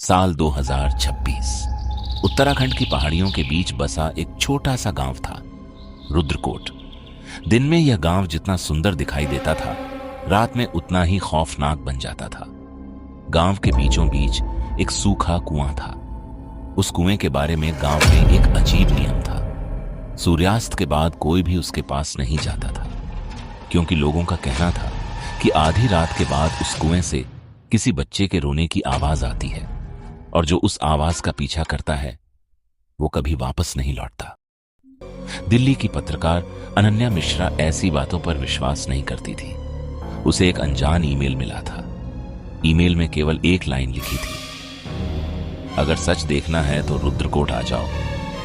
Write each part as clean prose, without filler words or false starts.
साल 2026। उत्तराखंड की पहाड़ियों के बीच बसा एक छोटा सा गांव था, रुद्रकोट। दिन में यह गांव जितना सुंदर दिखाई देता था, रात में उतना ही खौफनाक बन जाता था। गांव के बीचों बीच एक सूखा कुआं था। उस कुएं के बारे में गांव में एक अजीब नियम था। सूर्यास्त के बाद कोई भी उसके पास नहीं जाता था, क्योंकि लोगों का कहना था कि आधी रात के बाद उस कुएं से किसी बच्चे के रोने की आवाज आती है, और जो उस आवाज का पीछा करता है वो कभी वापस नहीं लौटता। दिल्ली की पत्रकार अनन्या मिश्रा ऐसी बातों पर विश्वास नहीं करती थी। उसे एक अनजान ईमेल मिला था। ईमेल में केवल एक लाइन लिखी थी, अगर सच देखना है तो रुद्रकोट आ जाओ,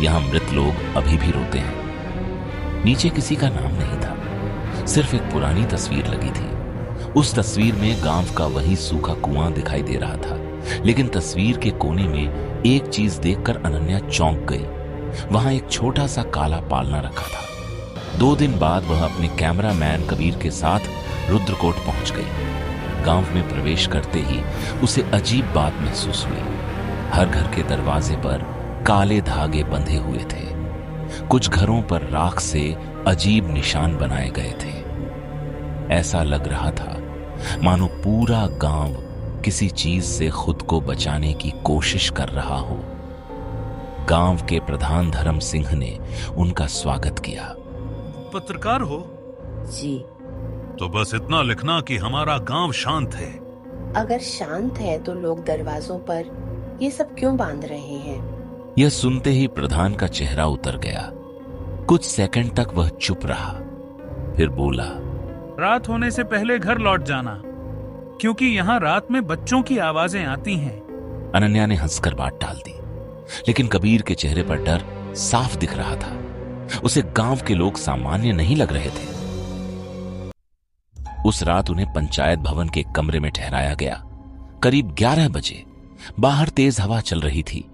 यहां मृत लोग अभी भी रोते हैं। नीचे किसी का नाम नहीं था, सिर्फ एक पुरानी तस्वीर लगी थी। उस तस्वीर में गांव का वही सूखा कुआं दिखाई दे रहा था, लेकिन तस्वीर के कोने में एक चीज देखकर अनन्या चौंक गई। वहां एक छोटा सा काला पालना रखा था। 2 दिन बाद वह अपने कैमरामैन कबीर के साथ रुद्रकोट पहुंच गई। गांव में प्रवेश करते ही उसे अजीब बात महसूस हुई। हर घर के दरवाजे पर काले धागे बंधे हुए थे। कुछ घरों पर राख से अजीब निशान बनाए गए थे। ऐसा लग रहा था मानो पूरा गांव किसी चीज से खुद को बचाने की कोशिश कर रहा हो। गांव के प्रधान धर्म सिंह ने उनका स्वागत किया। पत्रकार हो? जी। तो बस इतना लिखना कि हमारा गांव शांत है। अगर शांत है तो लोग दरवाजों पर ये सब क्यों बांध रहे हैं? यह सुनते ही प्रधान का चेहरा उतर गया। कुछ सेकंड तक वह चुप रहा, फिर बोला, रात होने से पहले घर लौट जाना, क्योंकि यहाँ रात में बच्चों की आवाजें आती हैं। अनन्या ने हंसकर बात टाल दी, लेकिन कबीर के चेहरे पर डर साफ दिख रहा था। उसे गांव के लोग सामान्य नहीं लग रहे थे। उस रात उन्हें पंचायत भवन के कमरे में ठहराया गया। करीब 11 बजे बाहर तेज हवा चल रही थी।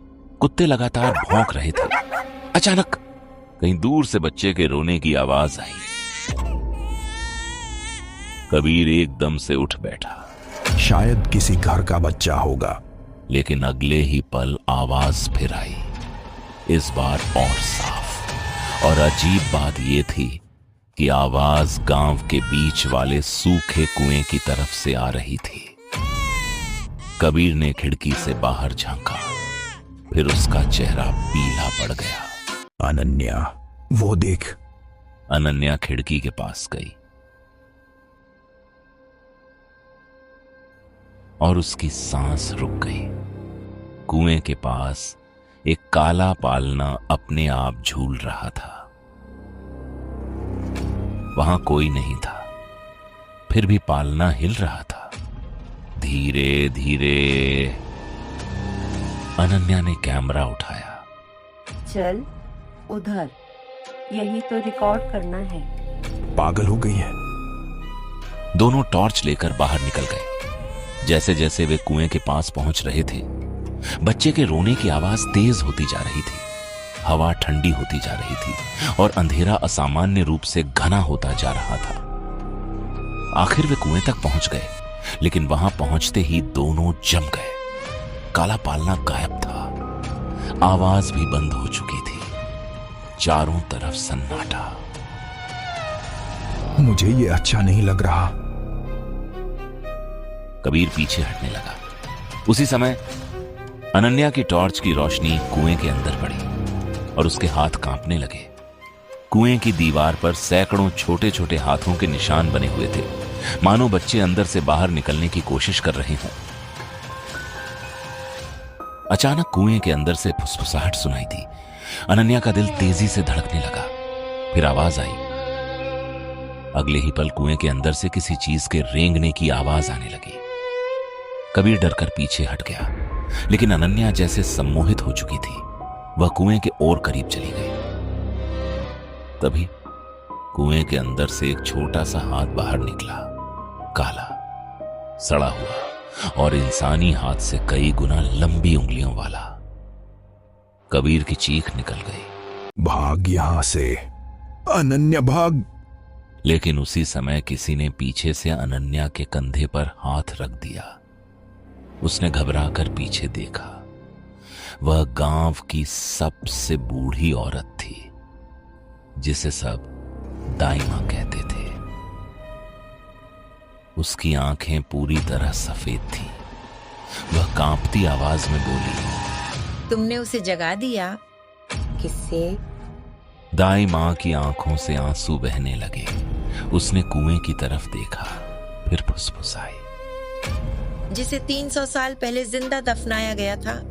कुत्ते लगातार भौंक रहे थे। अचानक कहीं दूर से बच्चे के रोने की आवाज आई। कबीर एकदम से उठ बैठा। शायद किसी घर का बच्चा होगा। लेकिन अगले ही पल आवाज फिर आई, इस बार और साफ। और अजीब बात यह थी कि आवाज गांव के बीच वाले सूखे कुएं की तरफ से आ रही थी। कबीर ने खिड़की से बाहर झांका, फिर उसका चेहरा पीला पड़ गया। अनन्या, वो देख। अनन्या खिड़की के पास गई और उसकी सांस रुक गई। कुएं के पास एक काला पालना अपने आप झूल रहा था। वहां कोई नहीं था, फिर भी पालना हिल रहा था। धीरे धीरे अनन्या ने कैमरा उठाया। चल उधर, यही तो रिकॉर्ड करना है। पागल हो गई है। दोनों टॉर्च लेकर बाहर निकल गए। जैसे जैसे वे कुएं के पास पहुंच रहे थे, बच्चे के रोने की आवाज तेज होती जा रही थी। हवा ठंडी होती जा रही थी और अंधेरा असामान्य रूप से घना होता जा रहा था। आखिर वे कुएं तक पहुंच गए, लेकिन वहां पहुंचते ही दोनों जम गए। काला पालना गायब था। आवाज भी बंद हो चुकी थी। चारों तरफ सन्नाटा। मुझे ये अच्छा नहीं लग रहा। कबीर पीछे हटने लगा। उसी समय अनन्या की टॉर्च की रोशनी कुएं के अंदर पड़ी और उसके हाथ कांपने लगे। कुएं की दीवार पर सैकड़ों छोटे छोटे हाथों के निशान बने हुए थे, मानो बच्चे अंदर से बाहर निकलने की कोशिश कर रहे हों। अचानक कुएं के अंदर से फुसफुसाहट सुनाई दी। अनन्या का दिल तेजी से धड़कने लगा। फिर आवाज आई। अगले ही पल कुएं के अंदर से किसी चीज के रेंगने की आवाज आने लगी। कबीर डरकर पीछे हट गया, लेकिन अनन्या जैसे सम्मोहित हो चुकी थी। वह कुएं के और करीब चली गई। तभी कुएं के अंदर से एक छोटा सा हाथ बाहर निकला, काला, सड़ा हुआ और इंसानी हाथ से कई गुना लंबी उंगलियों वाला। कबीर की चीख निकल गई। भाग यहां से, अनन्या भाग। लेकिन उसी समय किसी ने पीछे से अनन्या के कंधे पर हाथ रख दिया। उसने घबराकर पीछे देखा। वह गांव की सबसे बूढ़ी औरत थी, जिसे सब दाई मां कहते थे। उसकी आंखें पूरी तरह सफेद थीं। वह कांपती आवाज में बोली, तुमने उसे जगा दिया? किससे? दाई मां की आंखों से आंसू बहने लगे। उसने कुएं की तरफ देखा, फिर फुसफुसाई, जिसे 300 साल पहले जिंदा दफनाया गया था।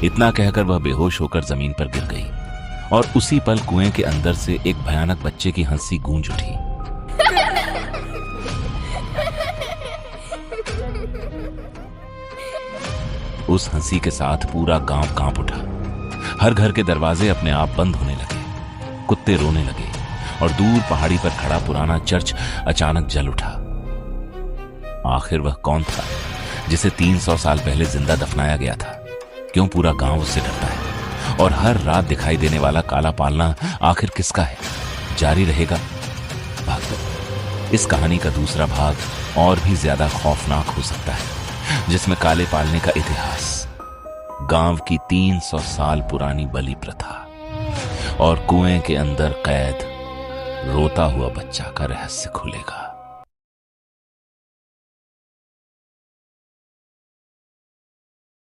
इतना कहकर वह बेहोश होकर जमीन पर गिर गई और उसी पल कुएं के अंदर से एक भयानक बच्चे की हंसी गूंज उठी। उस हंसी के साथ पूरा गांव कांप उठा। हर घर के दरवाजे अपने आप बंद होने लगे, कुत्ते रोने लगे और दूर पहाड़ी पर खड़ा पुराना चर्च अचानक जल उठा। आखिर वह कौन था जिसे 300 साल पहले जिंदा दफनाया गया था? क्यों पूरा गांव उससे डरता है? और हर रात दिखाई देने वाला काला पालना आखिर किसका है? जारी रहेगा भाग। इस कहानी का दूसरा भाग और भी ज्यादा खौफनाक हो सकता है, जिसमें काले पालने का इतिहास, गांव की 300 साल पुरानी बलि प्रथा और कुएं के अंदर कैद रोता हुआ बच्चा का रहस्य खुलेगा।